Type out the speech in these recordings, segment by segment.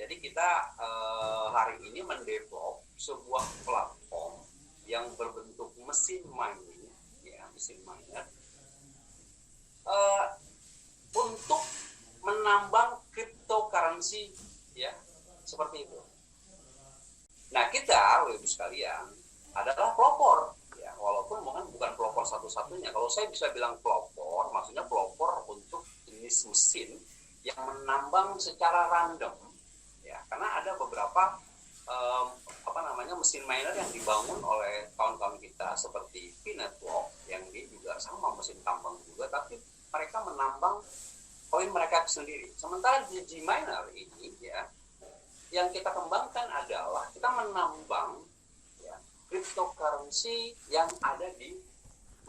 Jadi kita hari ini mendevelop sebuah platform yang berbentuk mesin mining, ya mesin miner, untuk menambang cryptocurrency, ya seperti itu. Nah kita, ibu sekalian, adalah pelopor, ya walaupun mungkin bukan pelopor satu-satunya. Kalau saya bisa bilang pelopor, maksudnya pelopor untuk jenis mesin yang menambang secara random. Ya, karena ada beberapa mesin miner yang dibangun oleh kawan-kawan kita seperti P-Network yang dia juga sama mesin tambang juga, tapi mereka menambang koin mereka sendiri. Sementara di G-Miner ini ya, yang kita kembangkan adalah kita menambang ya, cryptocurrency yang ada di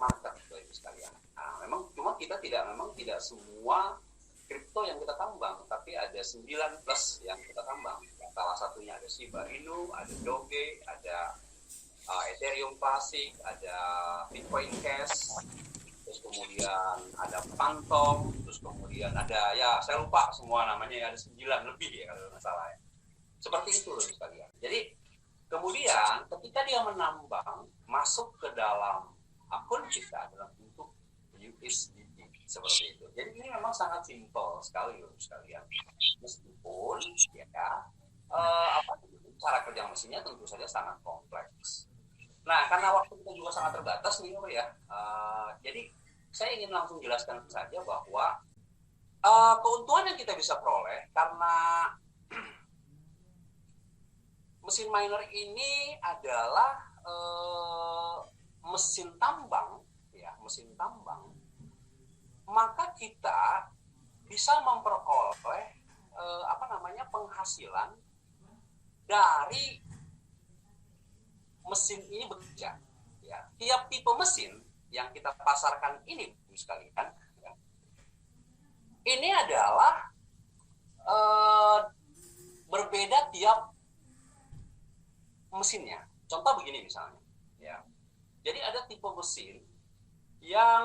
market itu sekalian. Nah, memang cuma kita tidak semua kripto yang kita tambang, tapi ada 9 plus yang kita tambang. Salah satunya ada Shiba Inu, ada Doge, ada Ethereum Classic, ada Bitcoin Cash, terus kemudian ada Phantom, terus kemudian ada, ya saya lupa semua namanya, ada 9 lebih ya kalau nggak salah ya. Seperti itu loh sekalian. Jadi kemudian ketika dia menambang masuk ke dalam akun kita dalam bentuk USDT seperti itu. Jadi ini memang sangat simpel sekali loh sekalian. Meskipun ya cara kerja mesinnya tentu saja sangat kompleks. Nah, karena waktu kita juga sangat terbatas nih ya, jadi saya ingin langsung jelaskan saja bahwa keuntungan yang kita bisa peroleh karena mesin miner ini adalah mesin tambang, ya mesin tambang, maka kita bisa memperoleh penghasilan dari mesin ini bekerja. Ya. Tiap tipe mesin yang kita pasarkan ini, sekalian, ya, ini adalah berbeda tiap mesinnya. Contoh begini misalnya, ya. Jadi ada tipe mesin yang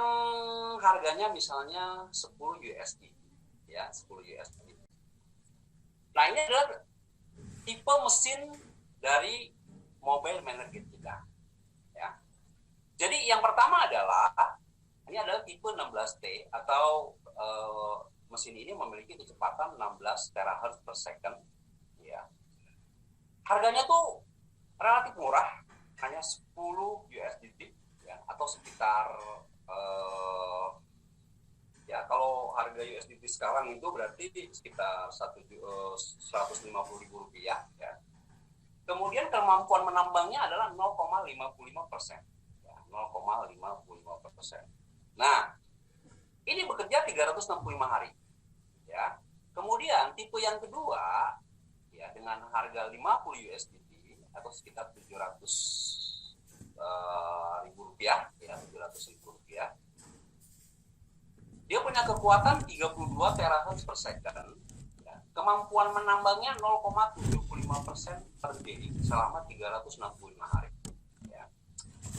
harganya misalnya 10 USD, ya 10 USD. Nah ini adalah tipe mesin dari mobile miner kita, ya. Jadi yang pertama adalah ini adalah tipe 16T atau mesin ini memiliki kecepatan 16 terahertz per second, ya. Harganya tuh relatif murah, hanya 10 USDT, ya, atau sekitar ya kalau harga USDT sekarang itu berarti sekitar 150.000 rupiah, ya. Kemudian kemampuan menambangnya adalah 0,55%, ya, 0,55%. Nah, ini bekerja 365 hari, ya. Kemudian tipe yang kedua, ya, dengan harga 50 USDT atau sekitar 700.000 rupiah, ya 700.000 rupiah. Dia punya kekuatan 32 terahertz per second, ya. Kemampuan menambangnya 0,75% per day selama 365 hari, ya.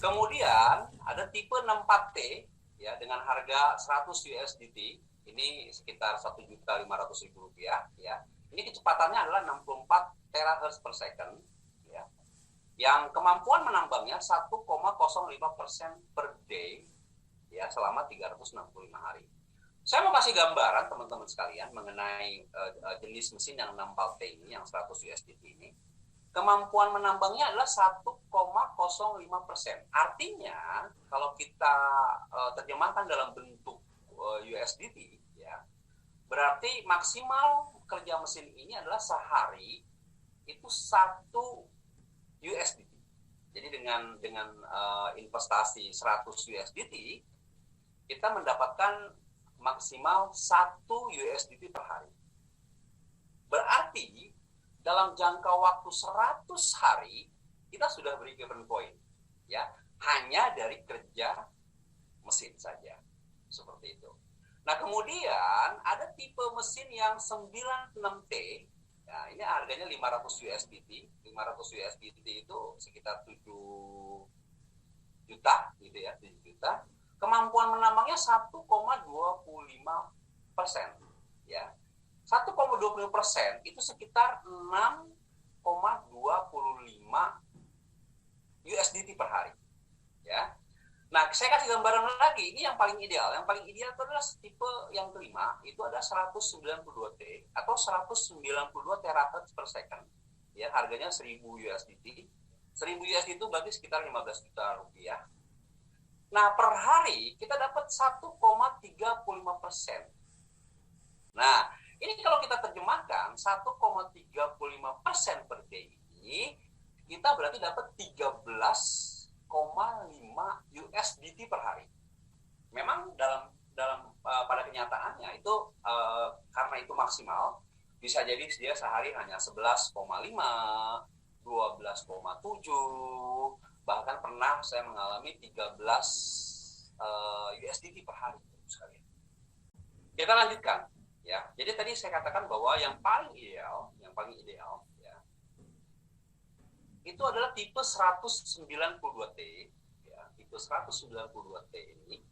Kemudian ada tipe 64T, ya, dengan harga 100 USDT, ini sekitar 1.500.000 rupiah, ya. Ini kecepatannya adalah 64 terahertz per second, ya. Yang kemampuan menambangnya 1,05% per day, ya, selama 365 hari. Saya mau kasih gambaran teman-teman sekalian mengenai jenis mesin yang 64T ini, yang 100 USDT ini. Kemampuan menambangnya adalah 1,05%. Artinya kalau kita terjemahkan dalam bentuk USDT, ya, berarti maksimal kerja mesin ini adalah sehari itu 1 USDT. Jadi dengan investasi 100 USDT kita mendapatkan maksimal 1 USDT per hari. Berarti dalam jangka waktu 100 hari kita sudah break even point, ya, hanya dari kerja mesin saja, seperti itu. Nah kemudian ada tipe mesin yang 96T, ya, ini harganya 500 USDT. 500 USDT itu sekitar 7 juta, gitu ya, 7 juta. Kemampuan menambangnya 1,25%, ya. 1,25% itu sekitar 6,25 USDT per hari. Ya. Nah, saya kasih gambaran lagi, ini yang paling ideal. Yang paling ideal itu adalah tipe yang kelima, itu ada 192 T atau 192 terahertz per second. Ya, harganya 1000 USDT. 1000 USDT itu berarti sekitar 15 juta rupiah. Nah, per hari kita dapat 1,35%. Nah, ini kalau kita terjemahkan 1,35% per day ini, kita berarti dapat 13,5 USDT per hari. Memang dalam pada kenyataannya itu karena itu maksimal, bisa jadi dia sehari hanya 11,5, 12,7, bahkan pernah saya mengalami 13 USDT per hari. Kita lanjutkan ya. Jadi tadi saya katakan bahwa yang paling ideal ya, itu adalah tipe 192T ya, tipe 192T ini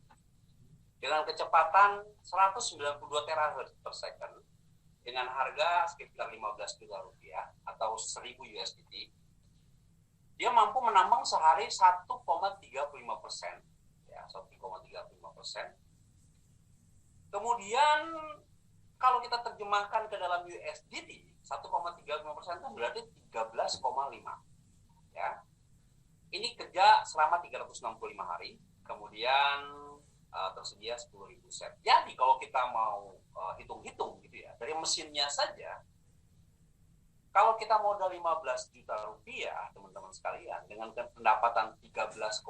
dengan kecepatan 192 terahertz per second dengan harga sekitar 15 juta rupiah atau 1000 USDT. Dia mampu menambang sehari 1,35%, ya 1,35%. Kemudian kalau kita terjemahkan ke dalam USDT, 1,35% itu berarti 13,5. Ya. Ini kerja selama 365 hari, kemudian tersedia 10.000 set. Jadi kalau kita mau hitung-hitung gitu ya, dari mesinnya saja, kalau kita modal 15 juta rupiah, teman-teman sekalian, dengan pendapatan 13,5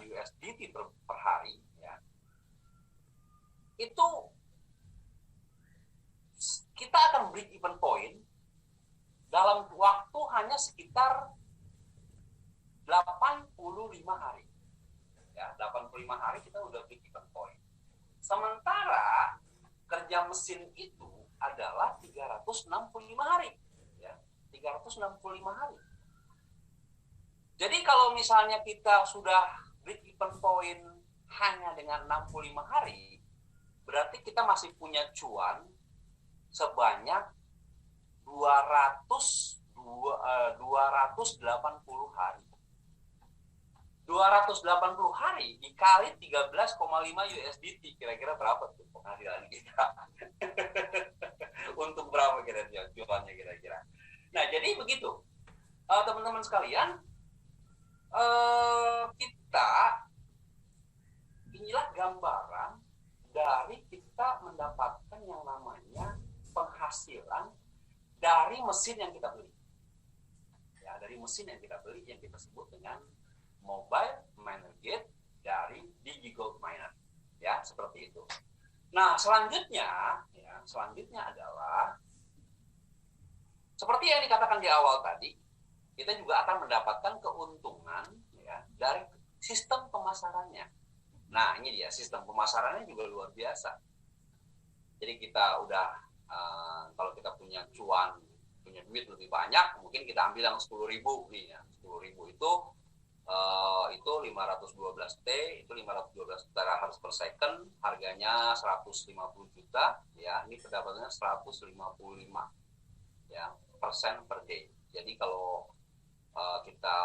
USDT per hari, ya, itu kita akan break even point dalam waktu hanya sekitar 85 hari. Ya, 85 hari kita udah break even point. Sementara kerja mesin itu adalah 365 hari. Ya, 365 hari. Jadi kalau misalnya kita sudah break even point hanya dengan 65 hari, berarti kita masih punya cuan sebanyak 280 hari. 280 hari dikali 13,5 USDT, kira-kira berapa tuh penghasilan kita? Untuk berapa kira-kira jualannya kira-kira? Nah, jadi begitu. Teman-teman sekalian, kita inilah gambaran dari kita mendapatkan yang namanya penghasilan dari mesin yang kita beli. Ya, dari mesin yang kita beli yang kita sebut dengan Mobile Miner Gate dari DigiGold Miner, ya seperti itu. Nah selanjutnya adalah seperti yang dikatakan di awal tadi, kita juga akan mendapatkan keuntungan ya dari sistem pemasarannya. Nah ini dia, sistem pemasarannya juga luar biasa. Jadi kita udah kalau kita punya duit lebih banyak, mungkin kita ambil yang 10.000 nih ya, 10.000 itu 512T, itu 512 terahertz per second, harganya 150 juta, ya ini pendapatannya 155 ya persen per day. Jadi kalau kita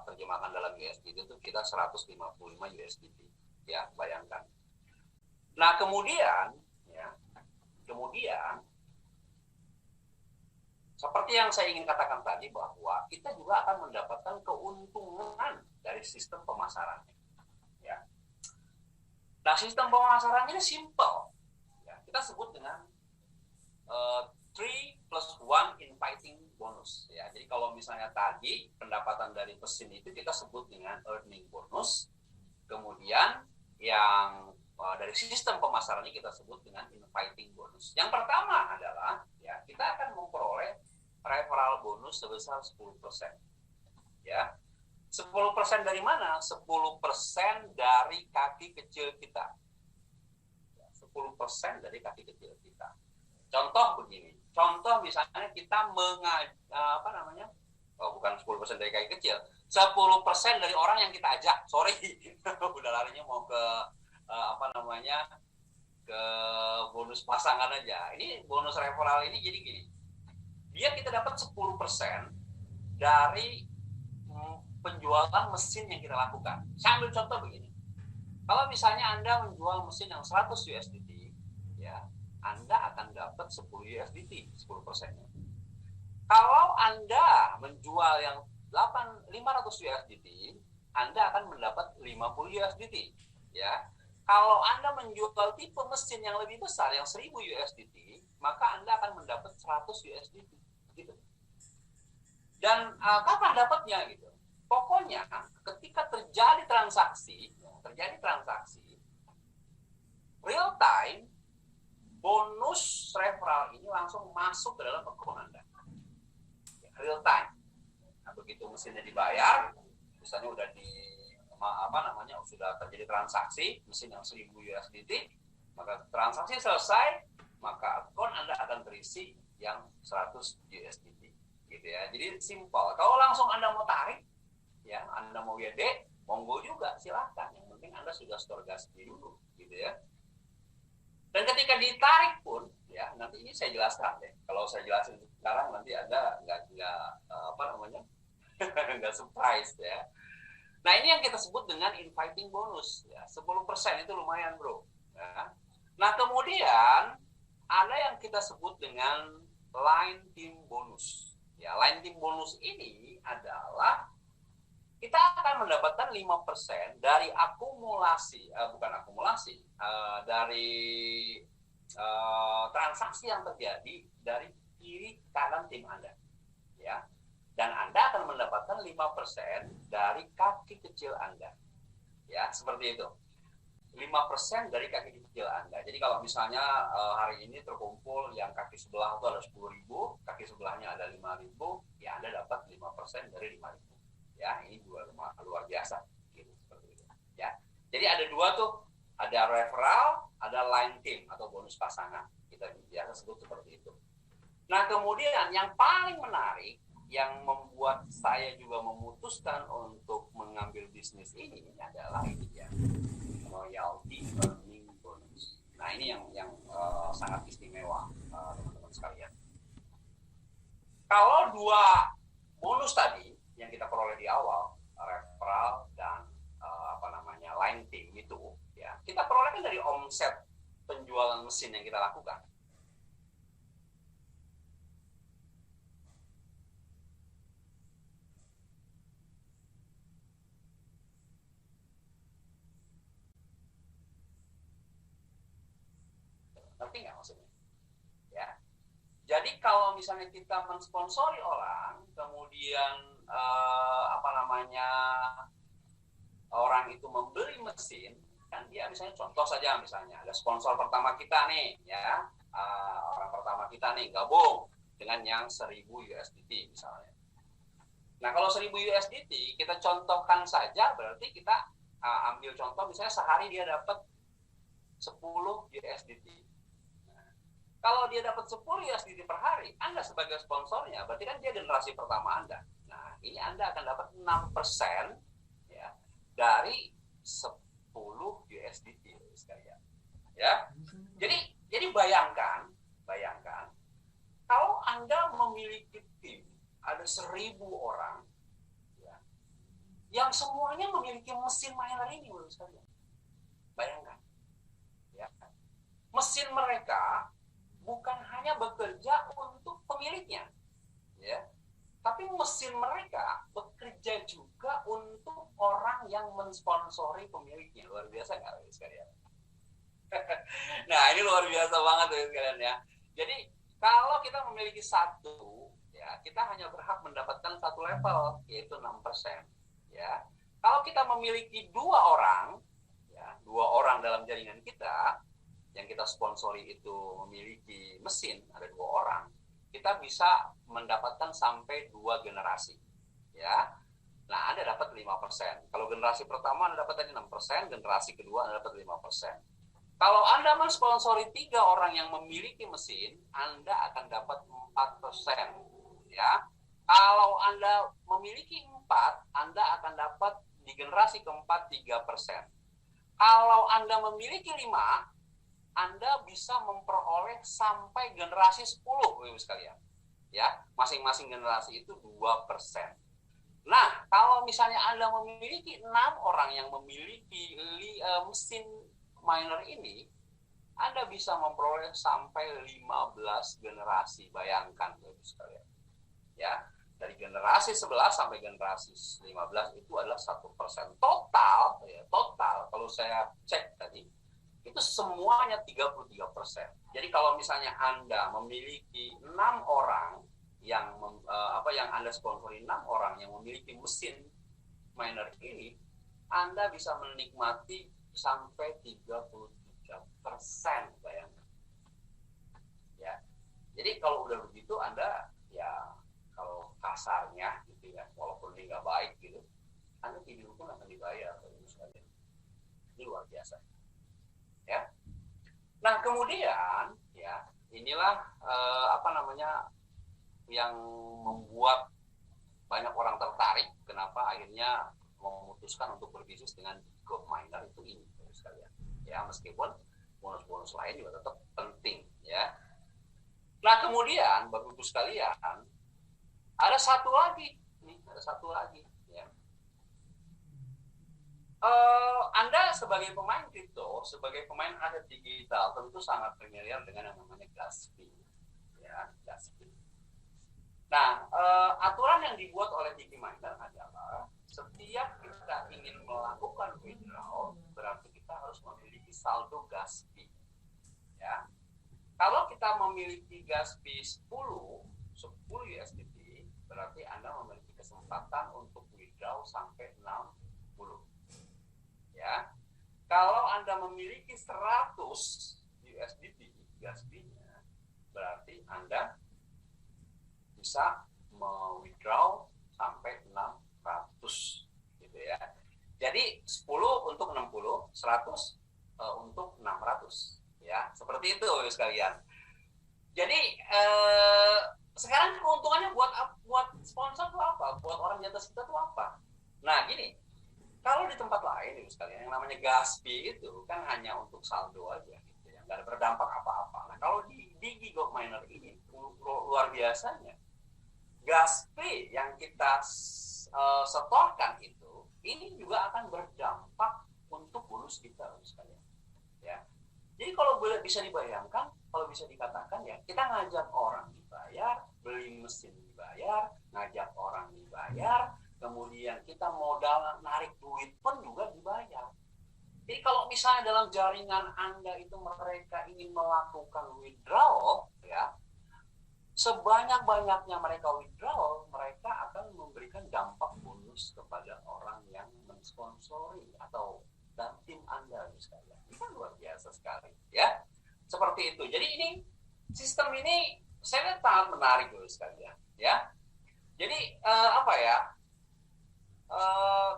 terjemahkan dalam USDT itu kita 155 USDT, ya bayangkan. Nah kemudian seperti yang saya ingin katakan tadi bahwa kita juga akan mendapatkan keuntungan dari sistem pemasarannya. Ya. Nah, sistem pemasarannya ini simple. Ya, kita sebut dengan 3+1 inviting bonus. Ya, jadi kalau misalnya tadi pendapatan dari mesin itu kita sebut dengan earning bonus. Kemudian yang dari sistem pemasarannya kita sebut dengan inviting bonus. Yang pertama adalah ya kita akan memperoleh referral bonus sebesar 10%. Ya. 10% dari mana? 10% dari kaki kecil kita. 10% dari kaki kecil kita. Contoh begini. Contoh misalnya kita bukan 10% dari kaki kecil. 10% dari orang yang kita ajak. Sorry. Udah larinya mau ke ke bonus pasangan aja. Ini bonus referral ini jadi gini. Dia kita dapat 10% dari penjualan mesin yang kita lakukan. Saya ambil contoh begini. Kalau misalnya Anda menjual mesin yang 100 USDT, ya, Anda akan dapat 10 USDT, 10%-nya. Kalau Anda menjual yang 500 USDT, Anda akan mendapat 50 USDT, ya. Kalau Anda menjual tipe mesin yang lebih besar, yang 1000 USDT, maka Anda akan mendapat 100 USDT, gitu. Dan kapan dapatnya, gitu? Pokoknya ketika terjadi transaksi real time, bonus referral ini langsung masuk ke dalam akun Anda. Real time. Nah, begitu mesinnya dibayar, misalnya udah sudah terjadi transaksi mesin yang 1000 USDT, maka transaksi selesai, maka akun Anda akan terisi yang 100 USDT, gitu ya. Jadi simpel. Kalau langsung Anda mau tarik, ya, Anda mau WD, monggo juga, silahkan. Yang penting Anda sudah store gas dulu, gitu ya. Dan ketika ditarik pun, ya, nanti ini saya jelaskan deh. Kalau saya jelasin sekarang, nanti Anda nggak surprise, ya. Nah, ini yang kita sebut dengan inviting bonus, ya. 10% itu lumayan, bro. Ya. Nah, kemudian ada yang kita sebut dengan line team bonus. Ya, line team bonus ini adalah kita akan mendapatkan 5% dari dari transaksi yang terjadi dari kiri kanan tim Anda, ya. Dan Anda akan mendapatkan 5% dari kaki kecil Anda, ya, seperti itu. 5% dari kaki kecil Anda. Jadi kalau misalnya hari ini terkumpul yang kaki sebelah itu ada 10.000, kaki sebelahnya ada 5.000, ya Anda dapat 5% dari 5.000. Ya, ini juga luar biasa, gitu, seperti itu, ya. Jadi ada dua tuh, ada referral, ada line team atau bonus pasangan, kita biasa sebut seperti itu. Nah, kemudian yang paling menarik yang membuat saya juga memutuskan untuk mengambil bisnis ini adalah ini, ya, loyalty earning bonus. Nah, ini yang sangat istimewa, teman-teman sekalian. Kalau dua bonus tadi yang kita peroleh di awal, referral dan line team itu, ya, kita peroleh dari omset penjualan mesin yang kita lakukan. Ngerti nggak maksudnya? Ya. Jadi kalau misalnya kita mensponsori orang, kemudian orang itu membeli mesin, kan dia misalnya contoh saja, misalnya ada sponsor pertama kita nih, ya, orang pertama kita nih gabung dengan yang 1000 USDT misalnya. Nah, kalau 1000 USDT kita contohkan saja, berarti kita ambil contoh misalnya sehari dia dapat 10 USDT. Kalau dia dapat 10 USDT per hari, Anda sebagai sponsornya, berarti kan dia generasi pertama Anda. Nah, ini Anda akan dapat 6%, ya, dari 10 USDT sekalian. Ya. Jadi bayangkan kalau Anda memiliki tim ada 1000 orang, ya, yang semuanya memiliki mesin miner ini, sekalian. Bayangkan. Ya. Mesin mereka bukan hanya bekerja untuk pemiliknya, ya, tapi mesin mereka bekerja juga untuk orang yang mensponsori pemiliknya. Luar biasa nggak, sekalian? Nah, ini luar biasa banget, sekalian, ya. Jadi kalau kita memiliki satu, ya, kita hanya berhak mendapatkan satu level, yaitu 6%. Ya, kalau kita memiliki dua orang dalam jaringan kita, yang kita sponsori itu memiliki mesin, ada 2 orang, kita bisa mendapatkan sampai 2 generasi, ya. Nah, Anda dapat 5%. Kalau generasi pertama Anda dapat tadi 6%, generasi kedua Anda dapat 5%. Kalau Anda mensponsori 3 orang yang memiliki mesin, Anda akan dapat 4%, ya. Kalau Anda memiliki 4, Anda akan dapat di generasi keempat 3%. Kalau Anda memiliki 5, Anda bisa memperoleh sampai generasi 10, Ibu sekalian. Ya, masing-masing generasi itu 2%. Nah, kalau misalnya Anda memiliki 6 orang yang memiliki mesin miner ini, Anda bisa memperoleh sampai 15 generasi. Bayangkan, Ibu sekalian. Ya, dari generasi 11 sampai generasi 15 itu adalah 1%. Total, ya, total kalau saya cek tadi, itu semuanya 33%. Jadi kalau misalnya Anda memiliki 6 orang yang yang Anda sponsori 6 orang yang memiliki mesin miner ini, Anda bisa menikmati sampai 33%, bayangkan. Ya. Jadi kalau udah begitu Anda ya kalau kasarnya gitu ya, walaupun ini nggak baik gitu, Anda tidur pun akan dibayar. Ini luar biasa. Ya. Nah, kemudian ya inilah yang membuat banyak orang tertarik kenapa akhirnya memutuskan untuk berbisnis dengan gold miner itu ini sekalian. Ya, meskipun bonus-bonus lain juga tetap penting ya. Nah, kemudian Bapak Ibu sekalian, ada satu lagi ya. Anda sebagai pemain kripto, sebagai pemain aset digital tentu sangat familiar dengan yang namanya gas fee. Ya, gas fee. Nah, aturan yang dibuat oleh Digi.Miner adalah setiap kita ingin melakukan withdrawal, berarti kita harus memiliki saldo gas fee. Ya. Kalau kita memiliki gas fee 10 USDT, berarti Anda memiliki kesempatan untuk withdraw sampai 60. Ya. Kalau Anda memiliki 100 USDT gas fee-nya, berarti Anda bisa withdraw sampai 600 gitu ya. Jadi 10 untuk 60, 100 untuk 600 ya. Seperti itu sekalian. Jadi sekarang keuntungannya buat sponsor itu apa? Buat orang di atas kita itu apa? Nah, gini. Kalau di tempat lain Ibu sekalian, yang namanya gas fee itu kan hanya untuk saldo aja gitu ya. Enggak ada berdampak apa-apa. Nah, kalau di Digi.Miner ini luar biasanya, gas fee yang kita setorkan itu ini juga akan berdampak untuk bonus kita sekalian ya. Jadi kalau bisa dibayangkan, kalau bisa dikatakan ya, kita ngajak orang dibayar, beli mesin dibayar, ngajak orang dibayar, kemudian kita modal narik duit pun juga dibayar. Jadi kalau misalnya dalam jaringan Anda itu mereka ingin melakukan withdrawal ya, sebanyak-banyaknya mereka withdraw, mereka akan memberikan dampak bonus kepada orang yang mensponsori atau dan tim Anda misalnya. Ini kan luar biasa sekali ya. Seperti itu. Jadi ini sistem ini saya lihat sangat menarik loh sekalian ya. Jadi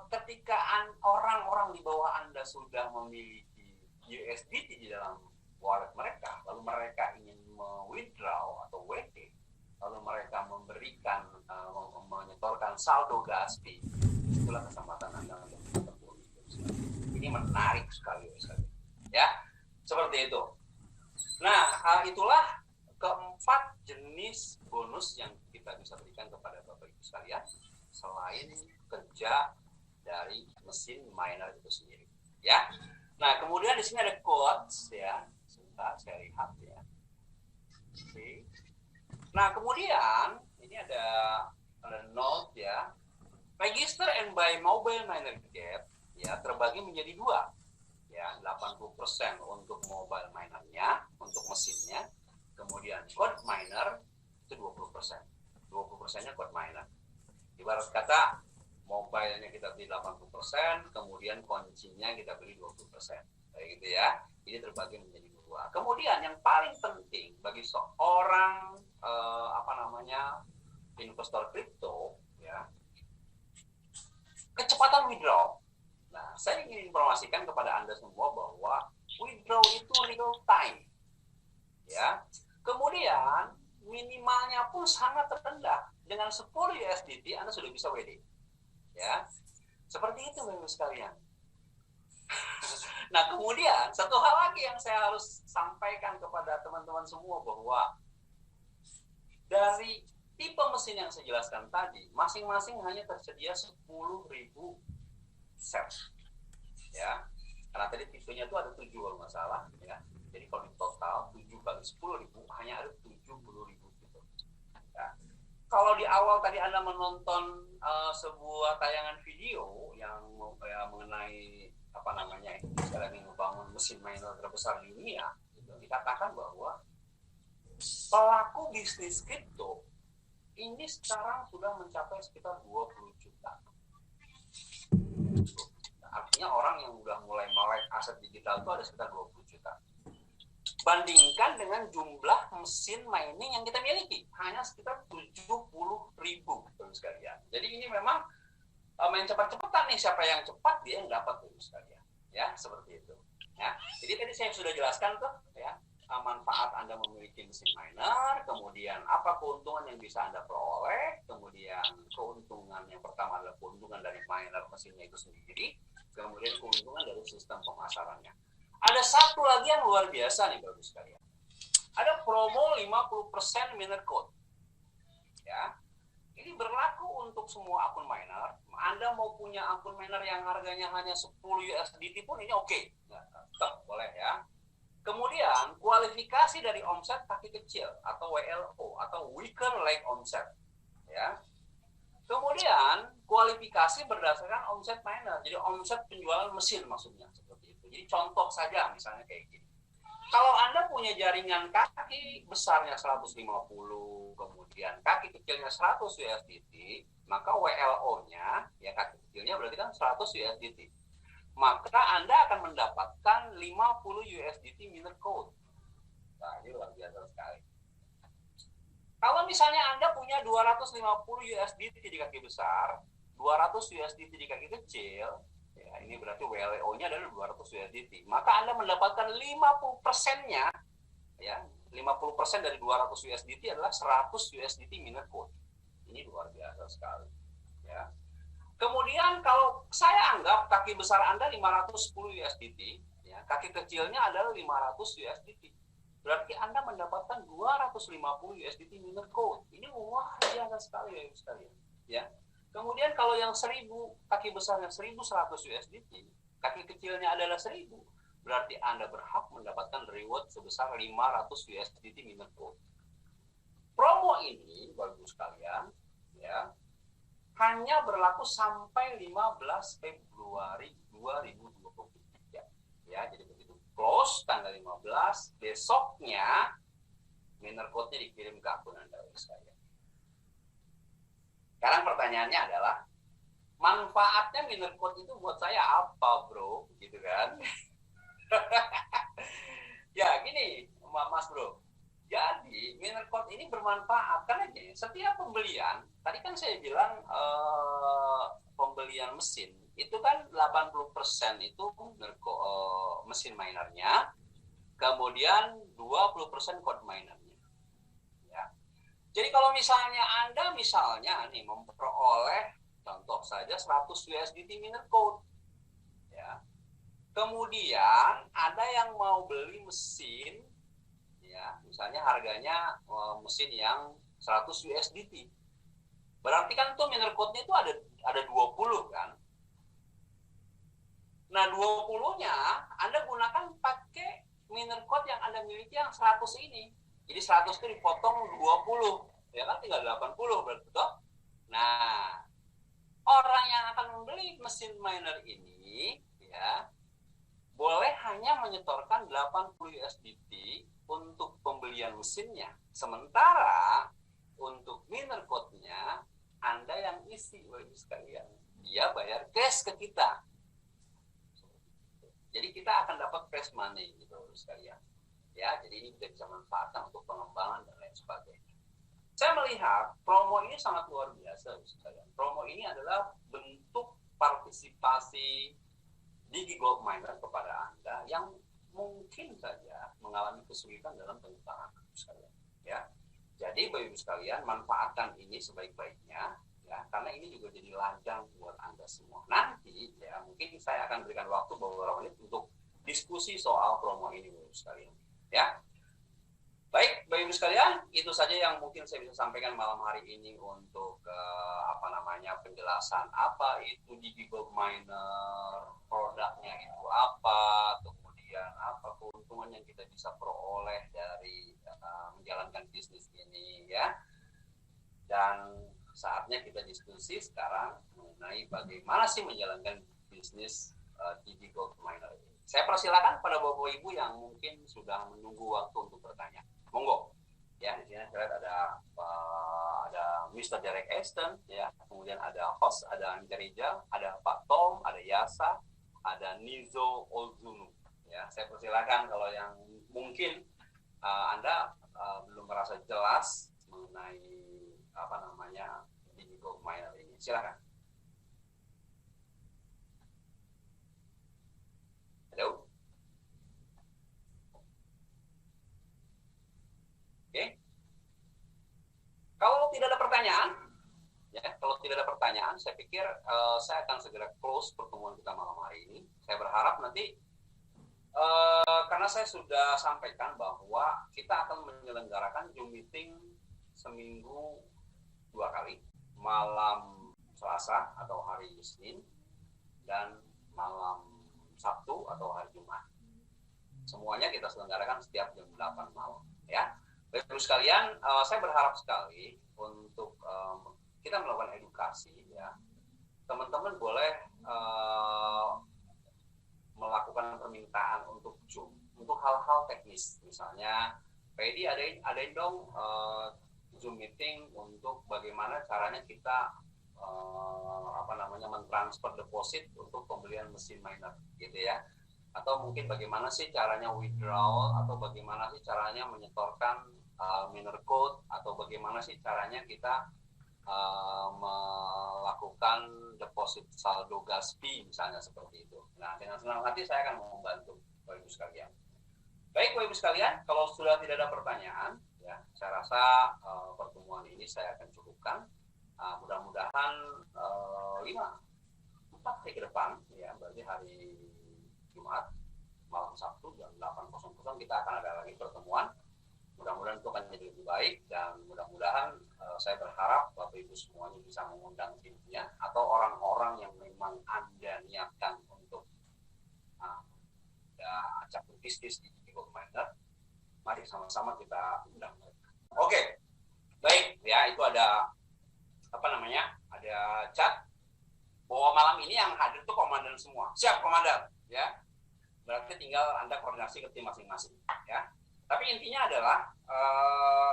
ketika orang-orang di bawah Anda sudah memiliki USDT di dalam wallet mereka, lalu mereka ingin withdraw atau WD, lalu mereka memberikan menyetorkan saldo gas fee, itulah kesempatan Anda untuk bertemu. Ini menarik sekali ya, seperti itu. Nah, itulah keempat jenis bonus yang kita bisa berikan kepada Bapak Ibu sekalian selain kerja dari mesin miner itu sendiri ya. Nah, kemudian di sini ada quotes ya. Saya lihat ya. Oke. Nah, kemudian ini ada note ya. Register and buy mobile miner gap ya terbagi menjadi dua. Ya, 80% untuk mobile minernya, untuk mesinnya. Kemudian code miner itu 20%. 20%-nya code miner. Ibarat kata mobile-nya kita beli 80%, kemudian kuncinya kita beli 20%. Kayak gitu ya. Ini terbagi menjadi dua. Kemudian yang paling penting bagi seorang investor kripto ya, kecepatan withdraw. Nah, saya ingin informasikan kepada Anda semua bahwa withdraw itu real time. Ya. Kemudian minimalnya pun sangat rendah. Dengan 10 USDT Anda sudah bisa WD. Ya. Seperti itu Bapak sekalian. Nah, kemudian satu hal lagi yang saya harus sampaikan kepada teman-teman semua bahwa dari tipe mesin yang saya jelaskan tadi, masing-masing hanya tersedia 10.000 set. Ya, karena tadi tipenya itu ada 7 kalau nggak salah. Ya. Jadi kalau di total 7 kali 10.000 hanya ada 70.000 gitu. Ya. Kalau di awal tadi Anda menonton sebuah tayangan video yang mengenai apa namanya, sekarang membangun mesin miner terbesar di dunia, gitu, dikatakan bahwa pelaku bisnis kripto ini sekarang sudah mencapai sekitar 20 juta. Artinya orang yang udah mulai melek aset digital itu ada sekitar 20 juta. Bandingkan dengan jumlah mesin mining yang kita miliki, hanya sekitar 70.000 sekalian. Jadi ini memang main cepat-cepatan nih, siapa yang cepat dia yang dapat sekalian. Ya, seperti itu. Ya. Jadi tadi saya sudah jelaskan tuh ya, manfaat Anda memiliki mesin miner, kemudian apa keuntungan yang bisa Anda peroleh, kemudian keuntungan yang pertama adalah keuntungan dari miner mesinnya itu sendiri, kemudian keuntungan dari sistem pemasarannya. Ada satu lagi yang luar biasa nih Bapak sekalian. Ada promo 50% miner code. Ya. Ini berlaku untuk semua akun miner. Anda mau punya akun miner yang harganya hanya 10 USDT pun ini oke. Nah, tetap boleh ya. Kemudian kualifikasi dari omset kaki kecil atau WLO atau weaker leg omset. Ya. Kemudian kualifikasi berdasarkan omset miner. Jadi omset penjualan mesin maksudnya seperti itu. Jadi contoh saja misalnya kayak gini. Kalau Anda punya jaringan kaki besarnya 150, kemudian kaki kecilnya 100 USDT, maka WLO-nya, ya kaki kecilnya berarti kan 100 USDT. Maka Anda akan mendapatkan 50 USDT miner code. Nah, ini luar biasa sekali. Kalau misalnya Anda punya 250 USDT di kaki besar, 200 USDT di kaki kecil, ya, ini berarti WLO-nya adalah 200 USDT. Maka Anda mendapatkan 50%-nya, ya, 50% dari 200 USDT adalah 100 USDT miner code. Ini luar biasa sekali. Ya. Kemudian kalau saya anggap kaki besar Anda 510 USDT, ya, kaki kecilnya adalah 500 USDT. Berarti Anda mendapatkan 250 USDT miner code. Ini luar biasa sekali ya sekalian. Ya. Kemudian kalau yang 1000, kaki besarnya 1100 USDT, kaki kecilnya adalah 1000, berarti Anda berhak mendapatkan reward sebesar 500 USDT miner code. Promo ini, bagus sekalian, ya, hanya berlaku sampai 15 Februari 2023. Ya, jadi begitu close tanggal 15, besoknya miner code-nya dikirim ke akun Anda sekalian. Sekarang pertanyaannya adalah, manfaatnya miner code itu buat saya apa, bro? Gitu kan? Ya, gini, Mas Bro. Jadi, miner code ini bermanfaat karena gini, setiap pembelian, tadi kan saya bilang pembelian mesin, itu kan 80% itu mesin minernya, kemudian 20% code minernya. Ya. Jadi kalau misalnya Anda nih memperoleh contoh saja 100 USDT miner code, ya. Kemudian ada yang mau beli mesin, ya, misalnya harganya mesin yang 100 USDT. Berarti kan tuh miner code-nya itu ada 20 kan. Nah, 20-nya Anda gunakan pakai miner code yang Anda miliki yang 100 ini. Jadi 100 itu dipotong 20, ya kan tinggal 80 berarti toh. Nah, orang yang akan membeli mesin miner ini, ya, boleh hanya menyetorkan 80 USDT untuk pembelian mesinnya. Sementara untuk miner code-nya Anda yang isi, Bapak sekalian. Dia bayar cash ke kita. Jadi kita akan dapat cash money gitu Bapak sekalian. Ya, jadi ini kita bisa manfaatkan untuk pengembangan dan lain sebagainya. Saya melihat promo ini sangat luar biasa Bapak sekalian. Promo ini adalah bentuk partisipasi DigiGold Miner kepada Anda yang mungkin saja mengalami kesulitan dalam pengusahaan sekalian. Ya, jadi Bapak Ibu sekalian, manfaatkan ini sebaik-baiknya. ya, karena ini juga jadi ladang buat Anda semua. Nanti ya mungkin saya akan berikan waktu beberapa menit untuk diskusi soal promo ini Bapak Ibu sekalian. Ya. Baik, Bapak Ibu sekalian, itu saja yang mungkin saya bisa sampaikan malam hari ini untuk penjelasan apa itu DB Gold Miner, produknya itu apa, kemudian apa keuntungan yang kita bisa peroleh dari menjalankan bisnis ini ya. Dan saatnya kita diskusi sekarang mengenai bagaimana sih menjalankan bisnis DB Gold Miner ini. Saya persilakan pada Bapak Ibu yang mungkin sudah menunggu waktu untuk bertanya. Monggo. Ya, di sini saya lihat ada Mr. Derek Aston, ya, kemudian ada host, ada Anja Rijal, ada Pak Tom, ada Yasa, ada Nizo Olzunu. Ya, saya persilakan kalau yang mungkin Anda belum merasa jelas mengenai DB Gold Miner ini. Silakan. Halo. Oke. Kalau tidak ada pertanyaan, saya pikir saya akan segera close pertemuan kita malam hari ini. Saya berharap nanti karena saya sudah sampaikan bahwa kita akan menyelenggarakan Zoom meeting seminggu 2 kali, malam Selasa atau hari Senin dan malam Sabtu atau hari Jumat. Semuanya kita selenggarakan setiap jam 8 malam, ya. Bapak-Ibu sekalian, saya berharap sekali untuk kita melakukan edukasi, ya. Teman-teman boleh melakukan permintaan untuk Zoom untuk hal-hal teknis, misalnya Pedi adain dong Zoom meeting untuk bagaimana caranya kita mentransfer deposit untuk pembelian mesin miner, gitu ya. Atau mungkin bagaimana sih caranya withdrawal, atau bagaimana sih caranya menyetorkan miner code, atau bagaimana sih caranya kita melakukan deposit saldo gas fee misalnya, seperti itu. Nah, dengan senang hati saya akan membantu Bapak Ibu sekalian. Baik Bapak Ibu sekalian, kalau sudah tidak ada pertanyaan, ya saya rasa pertemuan ini saya akan cukupkan. Mudah-mudahan 4 hari ke depan, ya berarti hari Jumat, malam Sabtu jam 8.00 kita akan ada lagi pertemuan. Mudah-mudahan itu akan jadi lebih baik, dan mudah-mudahan saya berharap Bapak Ibu semuanya bisa mengundang timnya atau orang-orang yang memang Anda niatkan untuk ajak bisnis di Gold Miner. Mari sama-sama kita undang mereka. Oke, baik ya, itu ada ada chat bahwa malam ini yang hadir itu komandan semua. Siap komandan, ya. Berarti tinggal Anda koordinasi ke tim masing-masing, ya. Tapi intinya adalah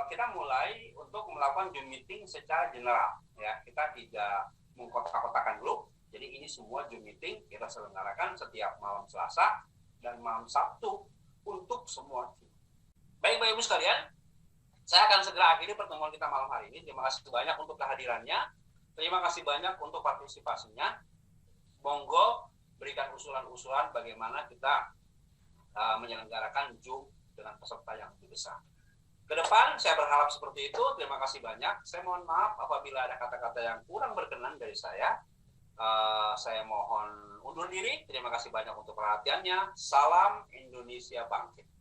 kita mulai untuk melakukan Zoom meeting secara general, ya. Kita tidak mengkotak-kotakan dulu. Jadi ini semua Zoom meeting kita selenggarakan setiap malam Selasa dan malam Sabtu untuk semua tim. Baik Bapak Ibu sekalian, saya akan segera akhiri pertemuan kita malam hari ini. Terima kasih banyak untuk kehadirannya. Terima kasih banyak untuk partisipasinya. Monggo berikan usulan-usulan bagaimana kita menyelenggarakan Zoom dengan peserta yang lebih besar. Ke depan saya berharap seperti itu. Terima kasih banyak. Saya mohon maaf apabila ada kata-kata yang kurang berkenan dari saya. Saya mohon undur diri. Terima kasih banyak untuk perhatiannya. Salam Indonesia Bangkit.